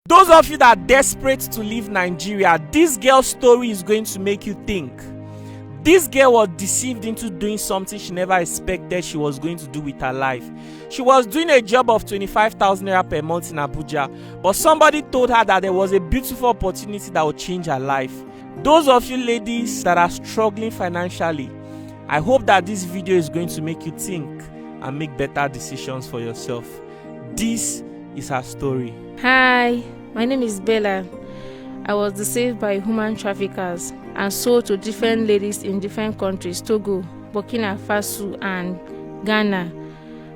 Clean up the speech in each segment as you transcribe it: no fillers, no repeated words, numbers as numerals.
Those of you that are desperate to leave Nigeria, this girl's story is going to make you think. This girl was deceived into doing something she never expected she was going to do with her life. She was doing a job of 25,000 naira per month in Abuja, but somebody told her that there was a beautiful opportunity that would change her life. Those of you ladies that are struggling financially, I hope that this video is going to make you think and make better decisions for yourself. This is her story. Hi, my name is Bella. I was deceived by human traffickers and sold to different ladies in different countries, Togo, Burkina Faso, and Ghana.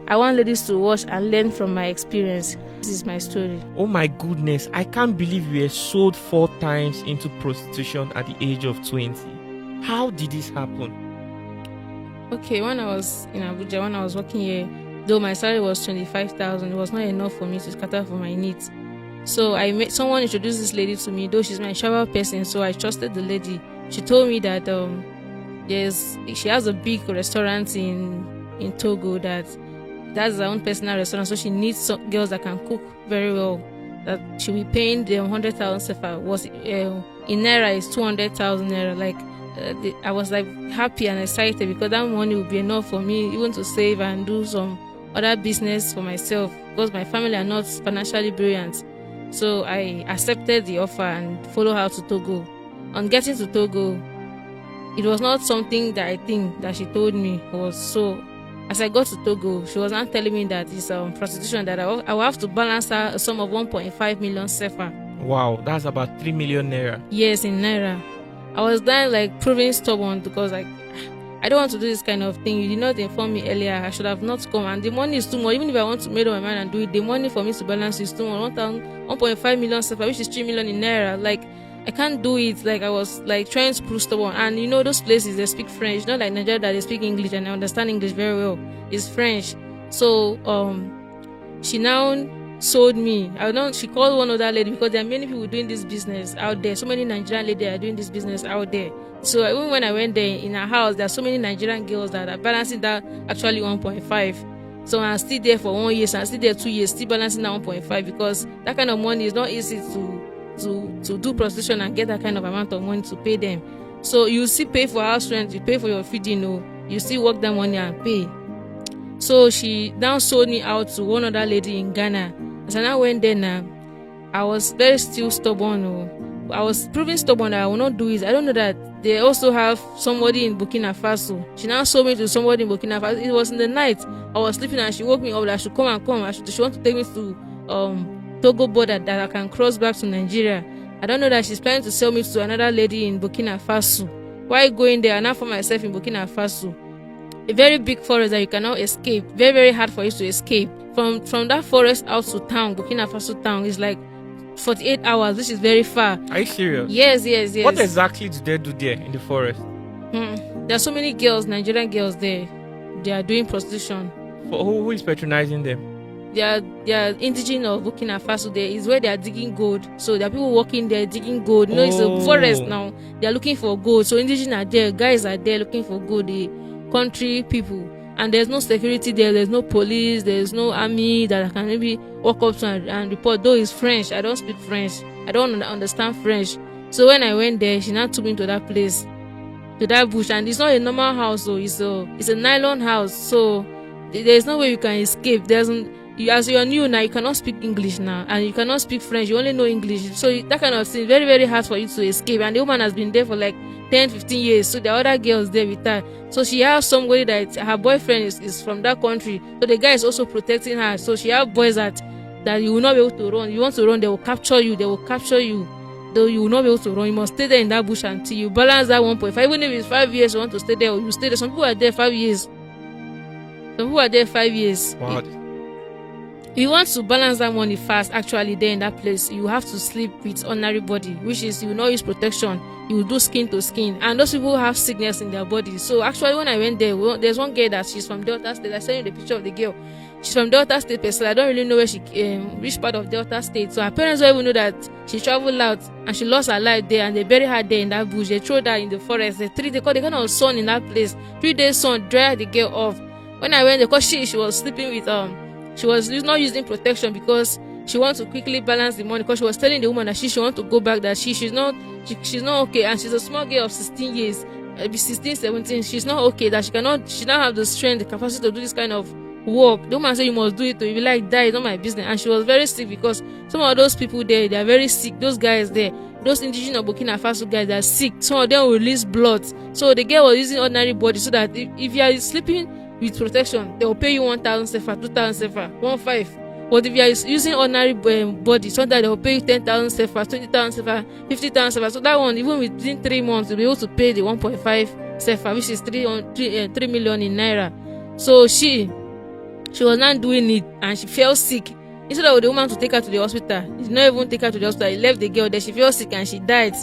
I want ladies to watch and learn from my experience. This is my story. Oh my goodness, I can't believe you were sold 4 times into prostitution at the age of 20. How did this happen? Okay, when I was in Abuja, when I was working here, though my salary was 25,000, it was not enough for me to cater for my needs. So someone introduced this lady to me, though she's my travel person, so I trusted the lady. She told me that she has a big restaurant in Togo that's her own personal restaurant, so she needs some girls that can cook very well. That she'll be paying them 100,000 sefa. Was in naira is 200,000 naira. Like I was like happy and excited because that money would be enough for me even to save and do some other business for myself because my family are not financially brilliant. So I accepted the offer and followed her to Togo. On getting to Togo, it was not something that I think that she told me was so. As I got to Togo, she was not telling me that it's prostitution, that I will have to balance her a sum of 1.5 million sefa. Wow, that's about 3 million naira. Yes, in naira. I was then like proving stubborn because I don't want to do this kind of thing. You did not inform me earlier. I should have not come. And the money is too much. Even if I want to make up my mind and do it, the money for me to balance is too much. 1.5 million sefa, which is 3 million in naira. Like, I can't do it. Like, I was like trying to prove stubborn. And you know, those places, they speak French. Not like Nigeria that they speak English and I understand English very well. It's French. So, she now sold me. She called one other lady because there are many people doing this business out there. So many Nigerian ladies are doing this business out there. So even when I went there in her house, there are so many Nigerian girls that are balancing that actually 1.5. So I'm still there for 1 year, so I'm still there 2 years, still balancing that 1.5 because that kind of money is not easy to do prostitution and get that kind of amount of money to pay them. So you still pay for house rent, you pay for your feeding, you still work that money and pay. So she now sold me out to one other lady in Ghana. As I now went there now, I was very still stubborn. I was proving stubborn that I will not do it. I don't know that they also have somebody in Burkina Faso. She now sold me to somebody in Burkina Faso. It was in the night. I was sleeping and she woke me up that I should come. She want to take me to Togo border that I can cross back to Nigeria. I don't know that she's planning to sell me to another lady in Burkina Faso. Why going there? I now found myself in Burkina Faso. A very big forest that you cannot escape. Very, very hard for you to escape. From that forest out to town, Burkina Faso town, is like 48 hours, which is very far. Are you serious? Yes. What exactly do they do there in the forest? There are so many girls, Nigerian girls there. They are doing prostitution. Who is patronizing them? They are indigenous of Burkina Faso. There is where they are digging gold. So there are people working there digging gold. You know, it's a forest now. They are looking for gold. So indigenous are there, guys are there looking for gold. The country people. And there's no security there, there's no police, there's no army that I can maybe walk up to and report. Though it's French, I don't speak French, I don't understand French. So when I went there, she now took me to that place, to that bush, and it's not a normal house, so it's a nylon house, so there's no way you can escape. As you're new now, you cannot speak English now, and you cannot speak French, you only know English, so that kind of thing, very, very hard for you to escape. And the woman has been there for like 10-15 years, so there are other girls there with her. So she has somebody that her boyfriend is from that country, so the guy is also protecting her. So she have boys that you will not be able to run. You want to run, they will capture you, though you will not be able to run. You must stay there in that bush until you balance that 1.5. Even if it's 5 years you want to stay there, you stay there. Some people are there 5 years. Wow. If you want to balance that money fast, actually there in that place, you have to sleep with ordinary body, which is you will not use protection, you will do skin to skin, and those people have sickness in their body. So actually when I went there, there's one girl that she's from Delta State. I sent you the picture of the girl. She's from Delta State, so I don't really know where she which part of Delta State. So her parents don't even know that she traveled out and she lost her life there, and they bury her there in that bush. They throw her in the forest. They call the kind of sun in that place. 3 days sun dry the girl off. When I went there, because she was sleeping with she was not using protection because she wants to quickly balance the money because she was telling the woman that she wants to go back, that she's not okay, and she's a small girl of 16 years, 16, 17. She's not okay, that she don't have the strength, the capacity to do this kind of work. The woman said, you must do it. If you like die, it's not my business. And she was very sick because some of those people there, they are very sick. Those guys there, those indigenous Burkina Faso guys, they are sick. Some of them will release blood. So the girl was using ordinary body so that if you are sleeping with protection, they will pay you 1,000 sefa, 2,000 sefa, 1,500. But if you are using ordinary body, sometimes they will pay you 10,000 sefa, 20,000 sefa, 50,000 sefa. So that one, even within 3 months, you'll be able to pay the 1.5 sefa, which is 3 million in naira. So she was not doing it, and she fell sick. Instead of the woman to take her to the hospital, he did not even take her to the hospital. He left the girl there. She fell sick and she died.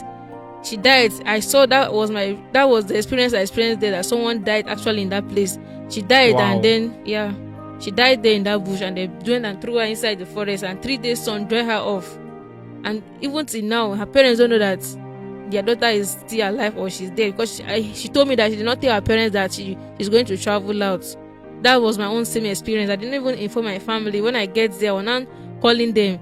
I saw that was the experience I experienced there, that someone died actually in that place. She died. Wow. And then she died there in that bush, and they went and threw her inside the forest, and 3 days sun dried her off. And even till now, her parents don't know that their daughter is still alive or she's dead, because she told me that she did not tell her parents that she's going to travel out. That was my own same experience. I didn't even inform my family. When I get there, when I'm calling them,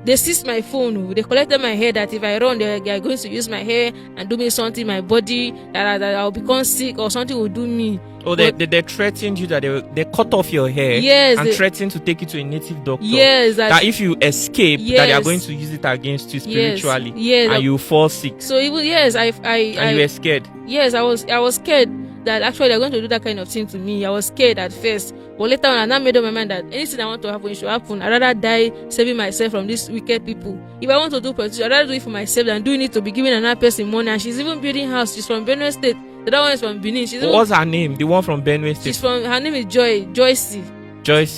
they seized my phone. They collected my hair, that if I run, they are going to use my hair and do me something in my body, that I'll become sick or something will do me. Oh, they threatened you that they cut off your hair, yes, and threatened to take you to a native doctor. Yes, that if you escape, yes, that they are going to use it against you spiritually, yes, and you fall sick. So even you were scared. Yes, I was scared that actually they're going to do that kind of thing to me. I was scared at first, but later on I now made up my mind that anything I want to happen, it should happen. I'd rather die saving myself from these wicked people. If I want to do prostitution, I'd rather do it for myself than doing it to be giving another person money. And she's even building house. She's from Benue State. The other one is from Benin. What's her name? The one from Benue State. Her name is Joyce.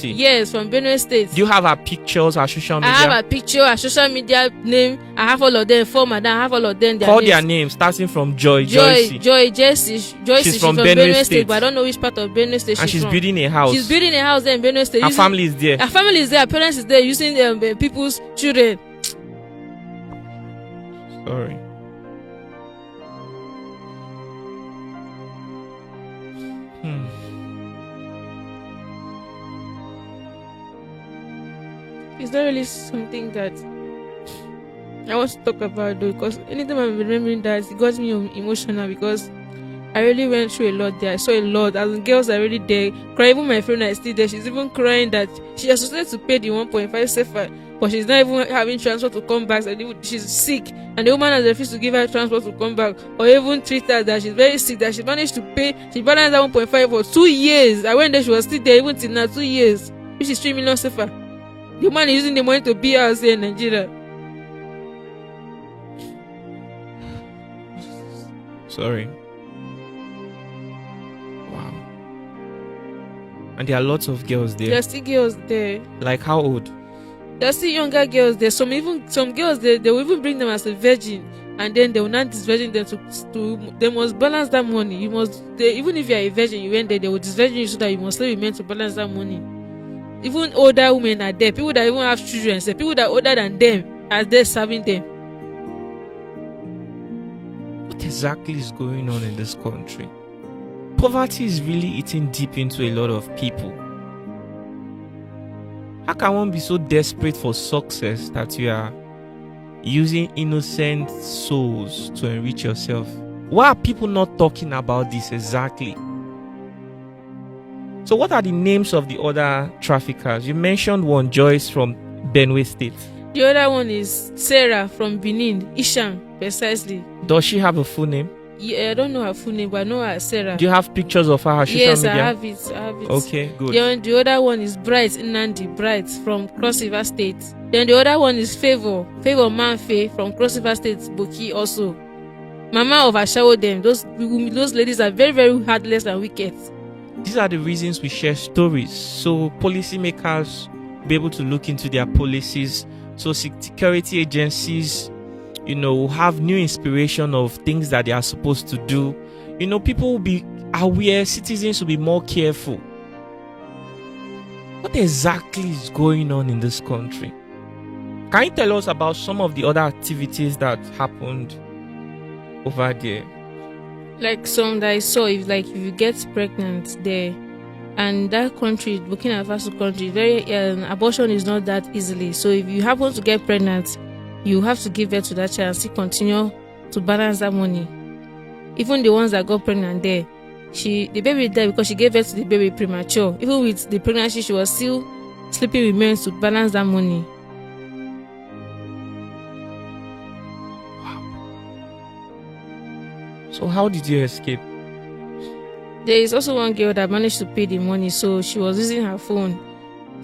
Yes, from Benue State. Do you have her pictures, her social media? I have her picture, her social media name. I have all of them. I have all of them. Call their names, starting from Joyce. She's from Benue State, but I don't know which part of Benue State and she's from. Building a house. She's building a house there in Benue State. Her family is there. Her family is there. Her parents is there using people's children. Sorry. It's not really something that I want to talk about, though, because anytime I'm remembering that, it got me emotional, because I really went through a lot there. I saw a lot. As girls are already there crying. Even my friend is still there. She's even crying that she has to pay the 1.5 sefa, but she's not even having transport to come back. So she's sick, and the woman has refused to give her transport to come back, or even treat her that she's very sick, that she managed to pay. She balanced that 1.5 for 2 years. I went there, she was still there even till now, 2 years, which is 3 million sefa. The woman is using the money to be us here in Nigeria. Sorry. Wow. And there are lots of girls there. There are still girls there. Like how old? There are still younger girls there. Some girls they will even bring them as a virgin, and then they will not disvirgin them to they must balance that money. Even if you are a virgin, you went there, they will disvirgin you so that you must still be meant to balance that money. Even older women are there. People that even have children, so people that are older than them are there serving them. What exactly is going on in this country? Poverty is really eating deep into a lot of people. How can one be so desperate for success that you are using innocent souls to enrich yourself? Why are people not talking about this exactly? So what are the names of the other traffickers? You mentioned one, Joyce from Benue State. The other one is Sarah from Benin, Isham, precisely. Does she have a full name? Yeah, I don't know her full name, but I know her as Sarah. Do you have pictures of her social media? Yes, I have it. Okay, good. The other one is Bright Nandi, from Cross River State. Then the other one is Favor Manfe from Cross River State, Boki also. Mama of Ashawo them. Those ladies are very, very heartless and wicked. These are the reasons we share stories, so policymakers be able to look into their policies, so security agencies, have new inspiration of things that they are supposed to do. People will be aware, citizens will be more careful. What exactly is going on in this country? Can you tell us about some of the other activities that happened over there? Like some that I saw, if you get pregnant there, and that country, Burkina Faso country, very abortion is not that easily. So if you happen to get pregnant, you have to give birth to that child and still continue to balance that money. Even the ones that got pregnant there, the baby died because she gave birth to the baby premature. Even with the pregnancy, she was still sleeping with men to balance that money. So how did you escape? There is also one girl that managed to pay the money, so she was using her phone.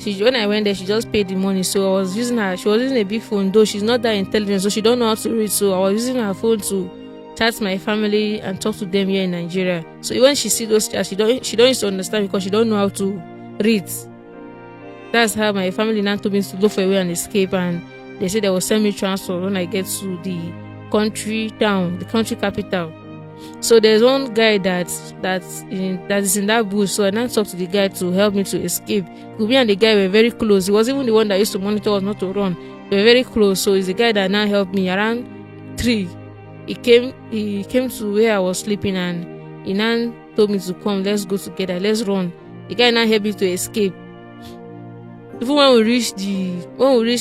When I went there, she just paid the money, so I was using her. She was using a big phone, though she's not that intelligent, so she don't know how to read. So I was using her phone to chat my family and talk to them here in Nigeria. So when she see those chats, she don't used to understand because she don't know how to read. That's how my family now told me to look for a way and escape, and they said they will send me transfer when I get to the country capital. So there's one guy that is in that bush. So I now talked to the guy to help me to escape. Me and the guy were very close. He was even the one that used to monitor us not to run. We were very close. So he's the guy that now helped me around 3. He came to where I was sleeping, and he now told me to come. Let's go together. Let's run. The guy now helped me to escape. Even when we reached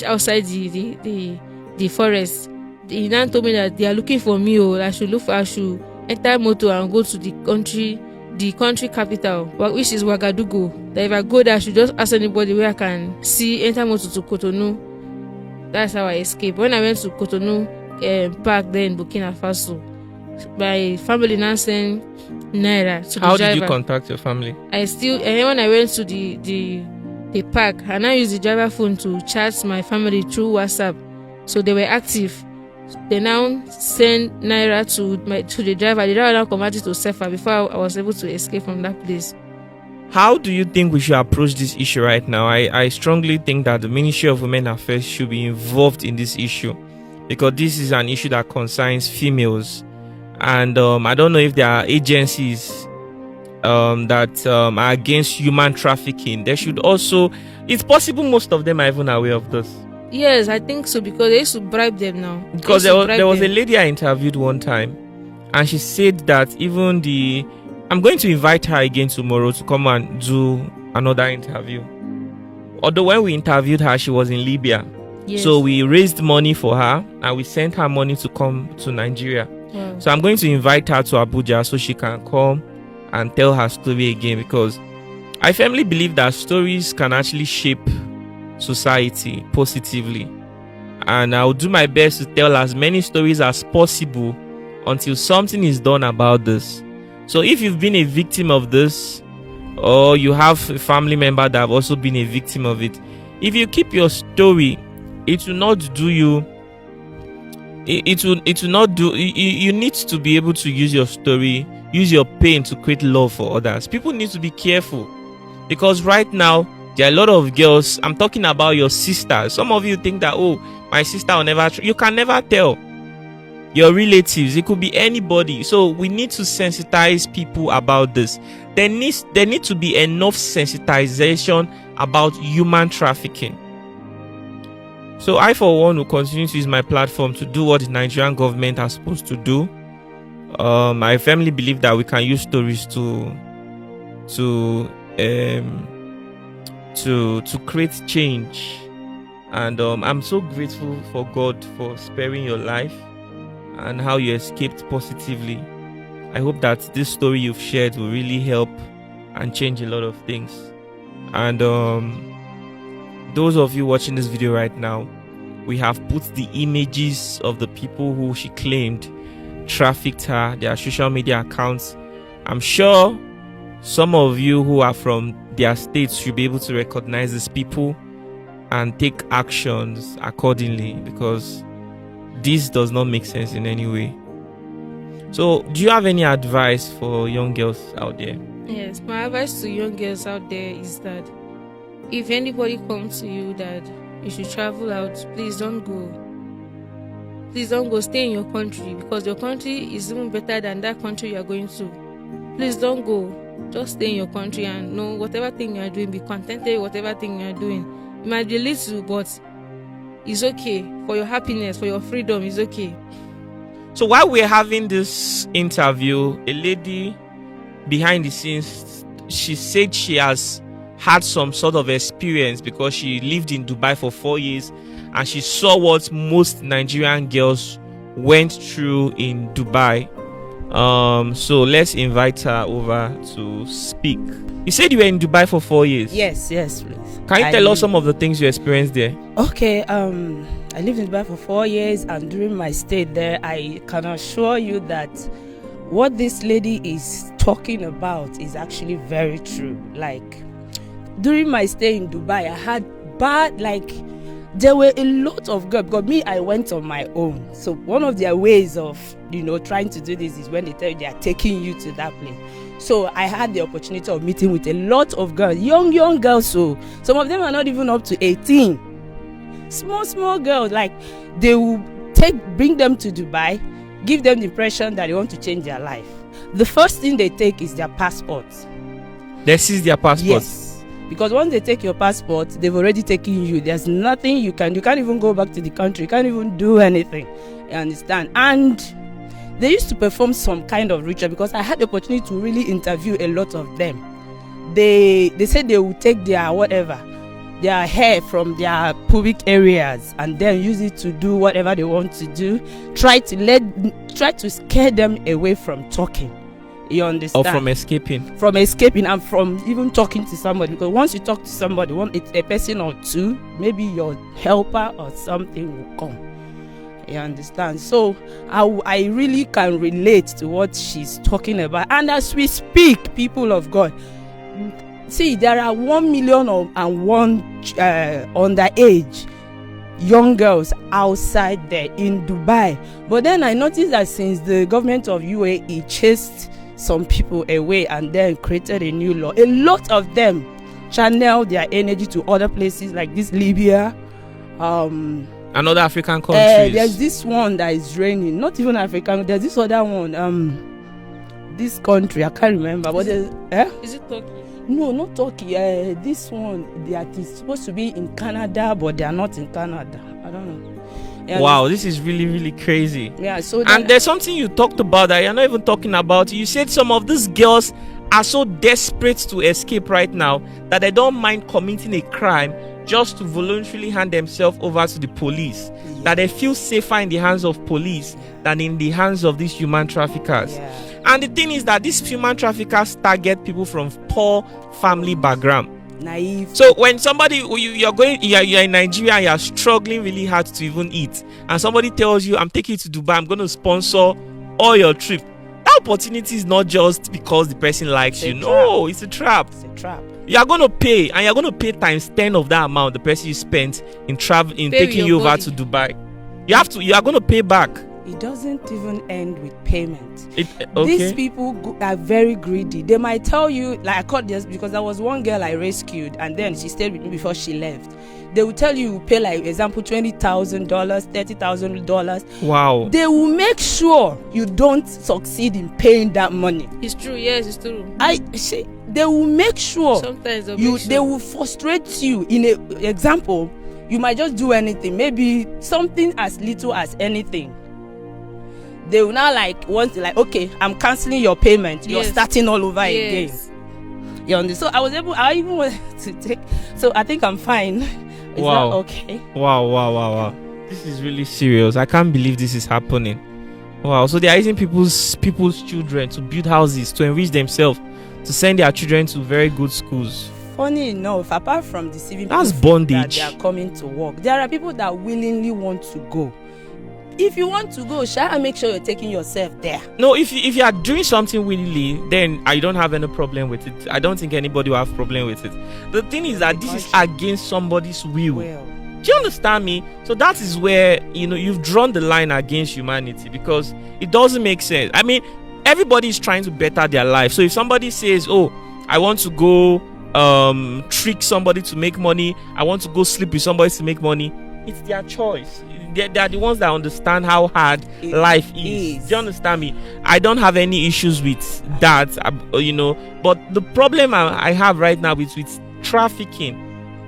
outside the forest, he now told me that they are looking for me. I should enter motor and go to the country capital, which is Ouagadougou. That if I go there, I should just ask anybody where I can enter motor to Cotonou. That's how I escaped. When I went to Cotonou park there in Burkina Faso, my family now sent naira to the driver. How did you contact your family? When I went to the park, I now used the driver phone to chat my family through WhatsApp, so they were active. They now send naira to the driver. The driver now converted to Sefa before I was able to escape from that place. How do you think we should approach this issue right now? I strongly think that the Ministry of Women Affairs should be involved in this issue, because this is an issue that concerns females, and I don't know if there are agencies that are against human trafficking. There should also, it's possible most of them are even aware of this. Yes, I think so, because they used to bribe them now. Because there was a lady I interviewed one time, and she said that even I'm going to invite her again tomorrow to come and do another interview. Although when we interviewed her, she was in Libya. Yes. So we raised money for her, and we sent her money to come to Nigeria. Wow. So I'm going to invite her to Abuja so she can come and tell her story again, because I firmly believe that stories can actually shape society positively, and I'll do my best to tell as many stories as possible until something is done about this. So if you've been a victim of this, or you have a family member that have also been a victim of it, if you keep your story, it will not do you. It will not do. You need to be able to use your story, use your pain to create love for others. People need to be careful, because right now there are a lot of girls. I'm talking about your sisters. Some of you think that, oh, my sister will never. You can never tell. Your relatives, it could be anybody. So we need to sensitize people about this. There needs to be enough sensitization about human trafficking. So I, for one, will continue to use my platform to do what the Nigerian government are supposed to do. I firmly believe that we can use stories to create change, and I'm so grateful for God for sparing your life and how you escaped positively. I hope that this story you've shared will really help and change a lot of things. And those of you watching this video right now, we have put the images of the people who she claimed trafficked her, their social media accounts. I'm sure some of you who are from their states should be able to recognize these people and take actions accordingly, because this does not make sense in any way. So do you have any advice for young girls out there? Yes, my advice to young girls out there is that if anybody comes to you that you should travel out, please don't go. Please don't go. Stay in your country, because your country is even better than that country you are going to. Please don't go. Just stay in your country and know whatever thing you are doing, be contented with whatever thing you are doing. It might be little, but it's okay. For your happiness, for your freedom, it's okay. So while we're having this interview, a lady behind the scenes she said she has had some sort of experience because she lived in Dubai for 4 years and she saw what most Nigerian girls went through in Dubai. So let's invite her over to speak. You said you were in Dubai for 4 years. Yes, please. Can you tell us some of the things you experienced there? Okay, I lived in Dubai for 4 years, and during my stay there, I can assure you that what this lady is talking about is actually very true. Like, during my stay in Dubai, I had there were a lot of girls, because me, I went on my own. So one of their ways of, trying to do this is when they tell you they are taking you to that place. So I had the opportunity of meeting with a lot of girls, young girls. So some of them are not even up to 18. Small girls, like they will bring them to Dubai, give them the impression that they want to change their life. The first thing they take is their passports. They seize their passports? Yes. Because once they take your passport, they've already taken you. There's nothing you can't even go back to the country. You can't even do anything. You understand? And they used to perform some kind of ritual, because I had the opportunity to really interview a lot of them. They said they would take their hair from their pubic areas and then use it to do whatever they want to do. Try to scare them away from talking. You understand? Or from escaping. From escaping and from even talking to somebody. Because once you talk to somebody, a person or two, maybe your helper or something will come. You understand? So I really can relate to what she's talking about. And as we speak, people of God, see, there are 1,000,001 underage young girls outside there in Dubai. But then I noticed that since the government of UAE chased some people away and then created a new law, a lot of them channel their energy to other places like this Libya, and other African countries. There's this one that is raining, not even African. There's this other one, this country I can't remember, but is it Turkey? No, not Turkey. This one that is supposed to be in Canada, but they are not in Canada. I don't know. Yeah, wow, this is really, really crazy. Yeah, so and there's something you talked about that you're not even talking about. You said some of these girls are so desperate to escape right now that they don't mind committing a crime just to voluntarily hand themselves over to the police. Yeah. That they feel safer in the hands of police than in the hands of these human traffickers. Yeah. And the thing is that these human traffickers target people from poor family background. Naive. So when somebody you're in Nigeria and you're struggling really hard to even eat, and somebody tells you, I'm taking you to Dubai, I'm going to sponsor all your trip, that opportunity is not just because the person likes you. No, it's a trap. It's a trap. You are going to pay, and you're going to pay times 10 of that amount the person you spent in taking you over to Dubai. You are going to pay back. It doesn't even end with payment. Okay. These people are very greedy. They might tell you, like I caught this because there was one girl I rescued and then she stayed with me before she left. They will tell you pay, like example, $20,000, $30,000. Wow. They will make sure you don't succeed in paying that money. It's true. Yes, it's true. They will make sure. Sometimes they will frustrate you. In a example, you might just do anything, maybe something as little as anything. They will now okay, I'm canceling your payment. You're starting all over again. You understand? So I even wanted to take. So I think I'm fine. Is wow. that okay? Wow. This is really serious. I can't believe this is happening. Wow. So they are using people's children to build houses to enrich themselves, to send their children to very good schools. Funny enough, apart from deceiving that's people bondage. That they are coming to work, there are people that willingly want to go. If you want to go, shall I make sure you're taking yourself there? No, if you are doing something willingly, then I don't have any problem with it. I don't think anybody will have problem with it. The thing is that this is against somebody's will. Do you understand me? So that is where you've drawn the line against humanity, because it doesn't make sense. I mean, everybody is trying to better their life. So if somebody says, "Oh, I want to go trick somebody to make money, I want to go sleep with somebody to make money," it's their choice. They are the ones that understand how hard life is. Do you understand me? I don't have any issues with that, but the problem I have right now is with trafficking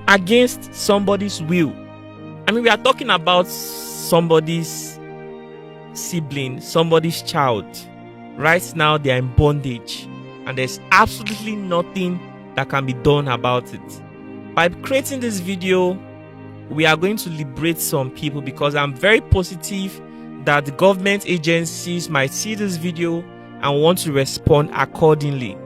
against somebody's will. I mean, we are talking about somebody's sibling, somebody's child. Right now, they are in bondage. and there's absolutely nothing that can be done about it. By creating this video, we are going to liberate some people, because I'm very positive that the government agencies might see this video and want to respond accordingly.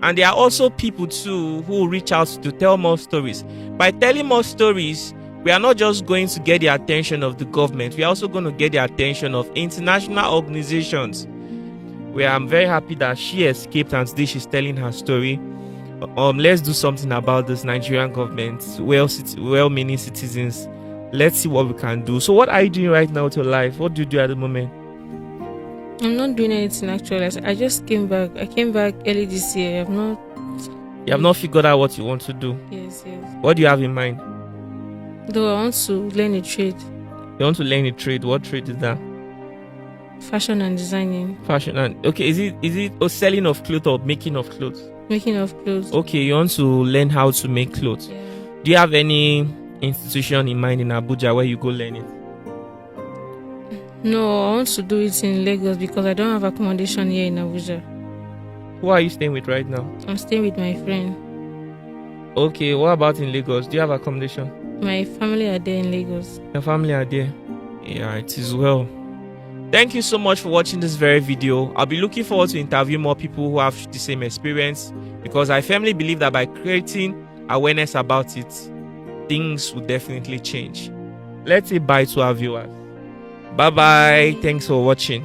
And there are also people too who reach out to tell more stories. By telling more stories, we are not just going to get the attention of the government, we are also going to get the attention of international organizations. Where I'm very happy that she escaped and today she's telling her story. Let's do something about this Nigerian government, well-meaning citizens. Let's see what we can do. So what are you doing right now with your life? What do you do at the moment? I'm not doing anything actually. I just came back. I came back early this year. You have not figured out what you want to do? Yes. What do you have in mind? Though I want to learn a trade. You want to learn a trade? What trade is that? Fashion and designing. Fashion and okay, is it selling of clothes or making of clothes? Making of clothes. Okay, you want to learn how to make clothes. Yeah. Do you have any institution in mind in Abuja where you go learn it? No, I want to do it in Lagos because I don't have accommodation here in Abuja. Who are you staying with right now? I'm staying with my friend. Okay, what about in Lagos? Do you have accommodation? My family are there in Lagos. Your family are there? Yeah, it is well. Thank you so much for watching this very video. I'll be looking forward to interview more people who have the same experience, because I firmly believe that by creating awareness about it, things will definitely change. Let's say bye to our viewers. Bye bye. Thanks for watching.